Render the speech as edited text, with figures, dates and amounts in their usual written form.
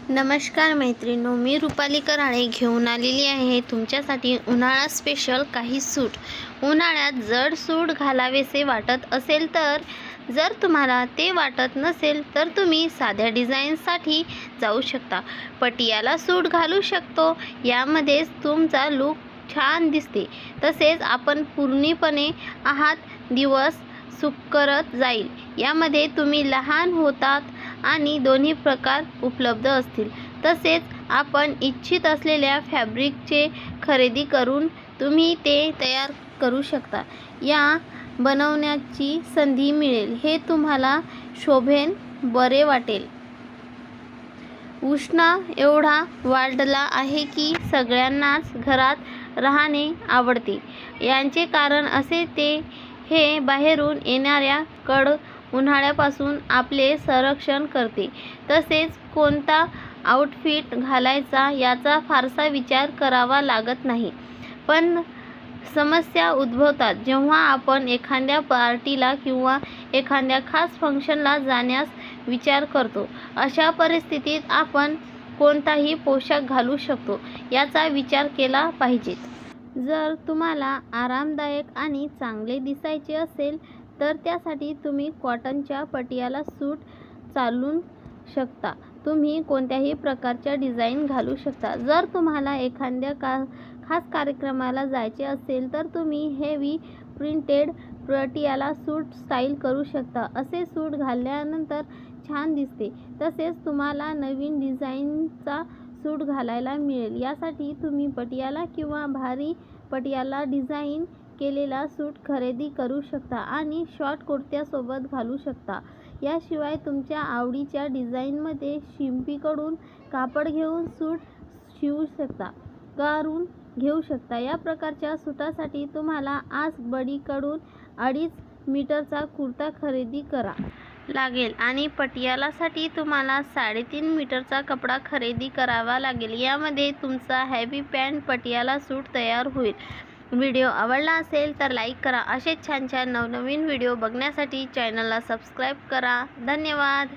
नमस्कार मैत्रिणींनो, मी रुपाली कराळे घेऊन आलेली आहे तुमच्यासाठी उन्हाळा स्पेशल काही सूट. उन्हाळ्यात जर सूट घालावेसे वाटत असेल तर, जर तुम्हाला ते वाटत नसेल तर तुम्ही साध्या डिझाईनसाठी जाऊ शकता. पटियाला सूट घालू शकतो. यामध्येच तुमचा लूक छान दिसते. तसेच आपण पूर्णपणे आहात दिवस सुखकरत जाईल. यामध्ये तुम्ही लहान होतात आणि दोन्ही प्रकार उपलब्ध असतील. तसेच आपण इच्छित असलेल्या फॅब्रिकचे खरेदी करून तुम्ही ते तयार करू शकता. या बनवण्याची संधी मिळेल. हे तुम्हाला शोभेन, बरे वाटेल. उष्ण एवढा वाढला आहे की सगळ्यांनाच घरात राहणे आवडते. याचे कारण असे ते हे बाहेरून येणाऱ्या कडक उन्हाळ्यापासून आपले संरक्षण करते. तसेच कोणता आउटफिट घालायचा याचा फारसा विचार करावा लागत नाही. पण समस्या उद्भवतात जेव्हा आपण एखाद्या पार्टीला किंवा एखाद्या खास फंक्शनला जाण्यास विचार करतो. अशा परिस्थितीत आपण कोणताही पोशाख घालू शकतो याचा विचार केला पाहिजे. जर तुम्हाला आरामदायक आणि चांगले दिसायचे असेल तर त्यासाठी तुम्ही कॉटनच्या पटियाला सूट चालू शकता. तुम्ही कोणत्याही प्रकारच्या डिझाईन घालू शकता. जर तुम्हाला एखाद्या खास कार्यक्रमाला जायचे असेल तर तुम्ही हेवी प्रिंटेड पटियाला सूट स्टाईल करू शकता. असे सूट घातल्यानंतर छान दिसते. तसेच तुम्हाला नवीन डिझाईनचा सूट घालायला मिळेल. यासाठी तुम्ही पटियाला किंवा भारी पटियाला डिझाईन केलेला सूट खरेदी करू शकता आणि शॉर्ट कुर्त्यासोबत घालू शकता. याशिवाय तुमच्या आवडीच्या डिझाईनमध्ये शिंपीकडून कापड घेऊन सूट शिवू शकता, करून घेऊ शकता. या प्रकारच्या सूटासाठी तुम्हाला आज बडीकडून 2.5 मीटरचा कुर्ता खरेदी करा लागेल आणि पटियालासाठी तुम्हाला 3.5 मीटरचा कपडा खरेदी करावा लागेल. यामध्ये तुमचा हेवी पॅन्ट पटियाला सूट तयार होईल. व्हिडिओ आवडला असेल तर लाईक करा. असेच छान छान नवनवीन व्हिडिओ बघण्यासाठी चॅनलला सबस्क्राईब करा. धन्यवाद.